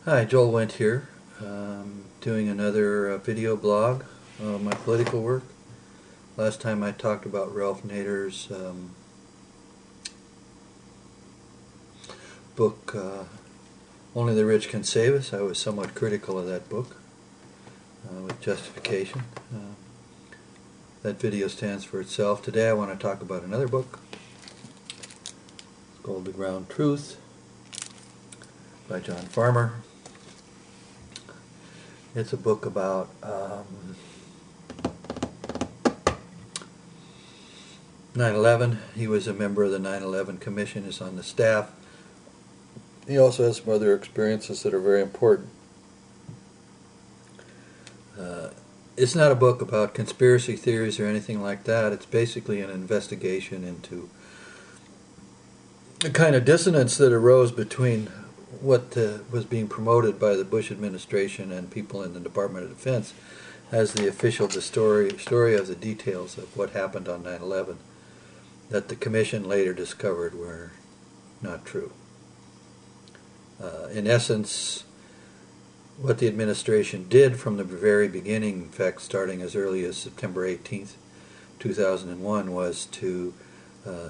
Hi, Joel Wendt here, doing another video blog on my political work. Last time I talked about Ralph Nader's book, Only the Rich Can Save Us. I was somewhat critical of that book, with justification. That video stands for itself. Today I want to talk about another book. It's called The Ground Truth by John Farmer. It's a book about 9/11. He was a member of the 9/11 Commission, is on the staff. He also has some other experiences that are very important. It's not a book about conspiracy theories or anything like that. It's basically an investigation into the kind of dissonance that arose between what was being promoted by the Bush administration and people in the Department of Defense as the official story of the details of what happened on 9/11 that the Commission later discovered were not true. In essence, what the administration did from the very beginning, in fact starting as early as September 18th, 2001, was to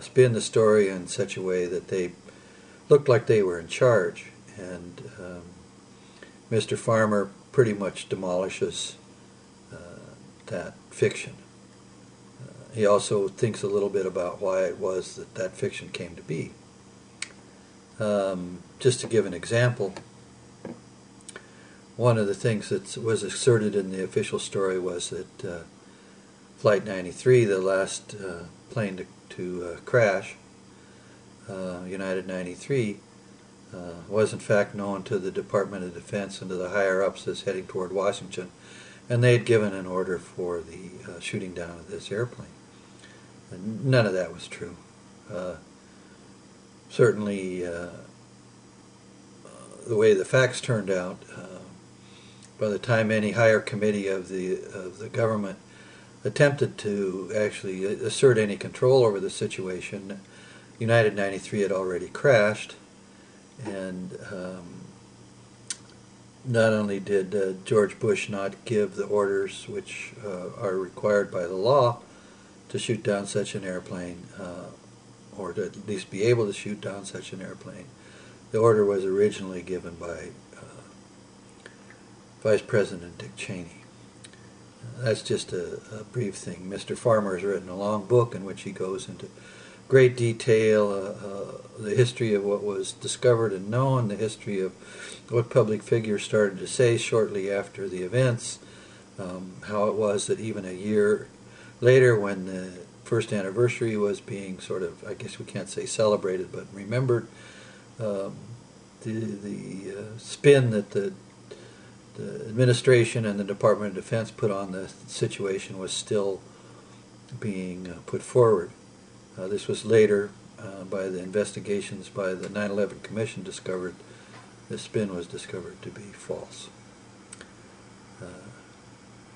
spin the story in such a way that they looked like they were in charge. And Mr. Farmer pretty much demolishes that fiction. He also thinks a little bit about why it was that that fiction came to be. Just to give an example, one of the things that was asserted in the official story was that Flight 93, the last plane to crash, United 93, was in fact known to the Department of Defense and to the higher-ups as heading toward Washington, and they had given an order for the shooting down of this airplane. And none of that was true. Certainly, the way the facts turned out, by the time any higher committee of the government attempted to actually assert any control over the situation, United 93 had already crashed, and not only did George Bush not give the orders which are required by the law to shoot down such an airplane, or to at least be able to shoot down such an airplane. The order was originally given by Vice President Dick Cheney. That's just a brief thing. Mr. Farmer has written a long book in which he goes into great detail the history of what was discovered and known, the history of what public figures started to say shortly after the events, how it was that even a year later, when the first anniversary was being sort of, I guess we can't say celebrated, but remembered, the spin that the administration and the Department of Defense put on the situation was still being put forward. This was later, by the investigations by the 9/11 Commission, discovered the spin was discovered to be false.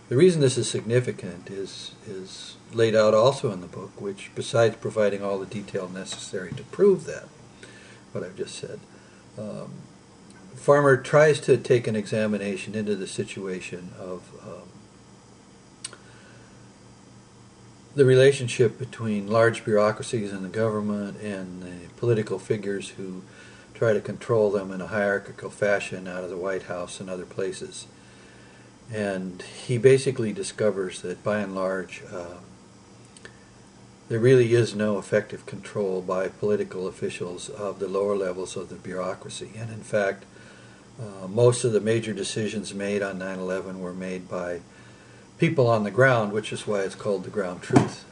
The reason this is significant is laid out also in the book, which, besides providing all the detail necessary to prove that, what I've just said, Farmer tries to take an examination into the situation of the relationship between large bureaucracies in the government and the political figures who try to control them in a hierarchical fashion out of the White House and other places. And he basically discovers that by and large there really is no effective control by political officials of the lower levels of the bureaucracy. And in fact, most of the major decisions made on 9/11 were made by people on the ground, which is why it's called The Ground Truth,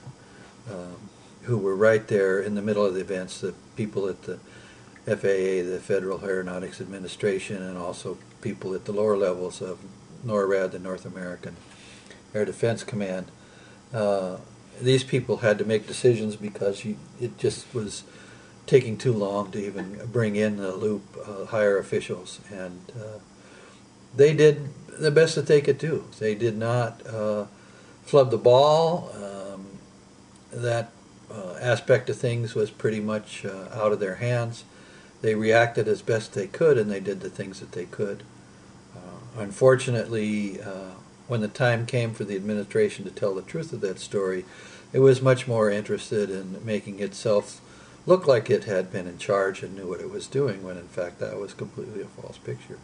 who were right there in the middle of the events, the people at the FAA, the Federal Aeronautics Administration, and also people at the lower levels of NORAD, the North American Air Defense Command. These people had to make decisions because it just was taking too long to even bring in the loop higher officials, and they did the best that they could do. They did not flub the ball. That aspect of things was pretty much out of their hands. they reacted as best they could, and they did the things that they could. Unfortunately, when the time came for the administration to tell the truth of that story, it was much more interested in making itself look like it had been in charge and knew what it was doing, when in fact that was completely a false picture.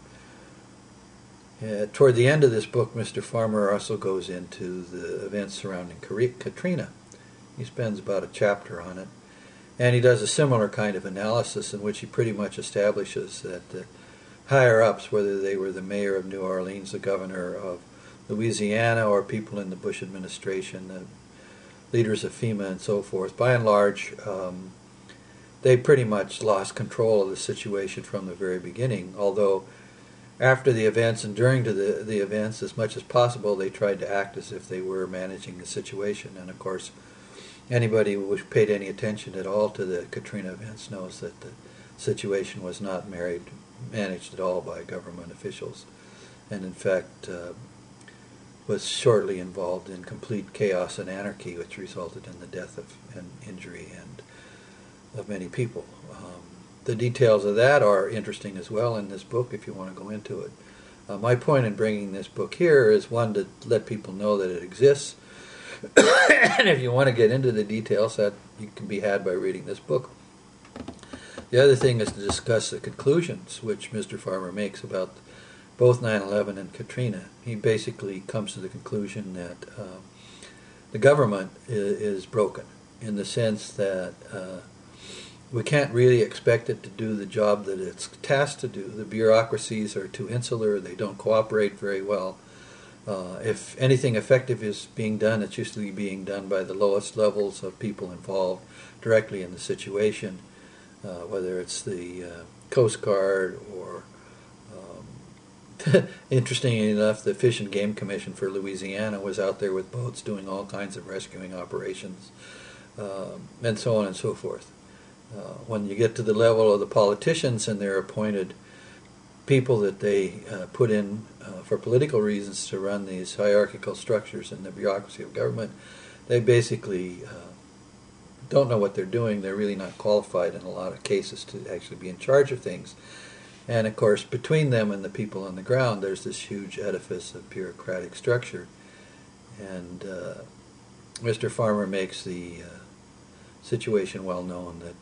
Toward the end of this book, Mr. Farmer also goes into the events surrounding Katrina. He spends about a chapter on it, and he does a similar kind of analysis in which he pretty much establishes that the higher-ups, whether they were the mayor of New Orleans, the governor of Louisiana, or people in the Bush administration, the leaders of FEMA and so forth, by and large, they pretty much lost control of the situation from the very beginning, although after the events and during the events, as much as possible, they tried to act as if they were managing the situation. And of course, anybody who paid any attention at all to the Katrina events knows that the situation was not managed at all by government officials, and in fact was shortly involved in complete chaos and anarchy, which resulted in the death and injury and of many people. The details of that are interesting as well in this book if you want to go into it. My point in bringing this book here is, one, to let people know that it exists, and if you want to get into the details, that you can be had by reading this book. The other thing is to discuss the conclusions which Mr. Farmer makes about both 9/11 and Katrina. He basically comes to the conclusion that the government is broken, in the sense that we can't really expect it to do the job that it's tasked to do. The bureaucracies are too insular, they don't cooperate very well. If anything effective is being done, it's usually being done by the lowest levels of people involved directly in the situation, whether it's the Coast Guard or, interestingly enough, the Fish and Game Commission for Louisiana was out there with boats doing all kinds of rescuing operations, and so on and so forth. When you get to the level of the politicians and their appointed people that they put in for political reasons to run these hierarchical structures in the bureaucracy of government, they basically don't know what they're doing. They're really not qualified in a lot of cases to actually be in charge of things. And of course, between them and the people on the ground, there's this huge edifice of bureaucratic structure. And Mr. Farmer makes the situation well known that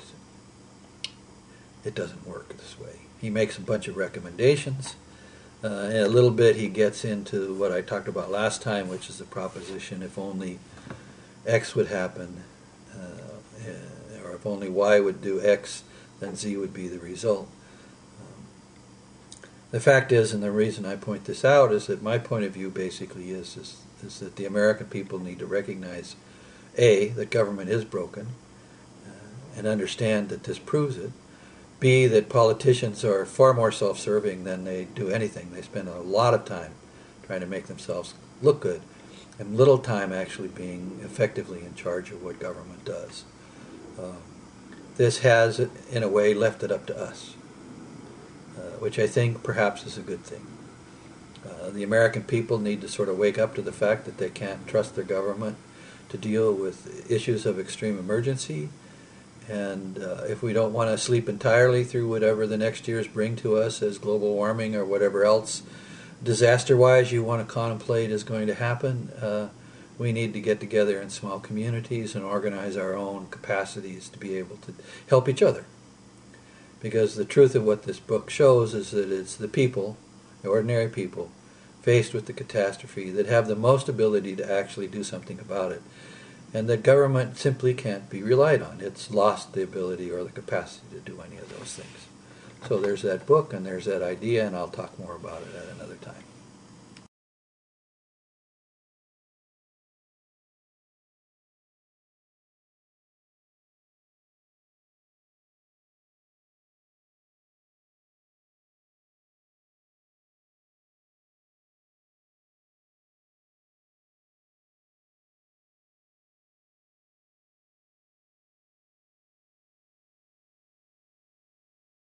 it doesn't work this way. He makes a bunch of recommendations. In a little bit he gets into what I talked about last time, which is the proposition, if only X would happen, or if only Y would do X, then Z would be the result. The fact is, and the reason I point this out, is that my point of view basically is that the American people need to recognize, A, that government is broken, and understand that this proves it. B, that politicians are far more self-serving than they do anything. They spend a lot of time trying to make themselves look good, and little time actually being effectively in charge of what government does. This has, in a way, left it up to us, which I think perhaps is a good thing. The American people need to sort of wake up to the fact that they can't trust their government to deal with issues of extreme emergency. And if we don't want to sleep entirely through whatever the next years bring to us as global warming or whatever else disaster-wise you want to contemplate is going to happen, we need to get together in small communities and organize our own capacities to be able to help each other. Because the truth of what this book shows is that it's the people, the ordinary people, faced with the catastrophe that have the most ability to actually do something about it. And that government simply can't be relied on. It's lost the ability or the capacity to do any of those things. So there's that book and there's that idea, and I'll talk more about it at another time.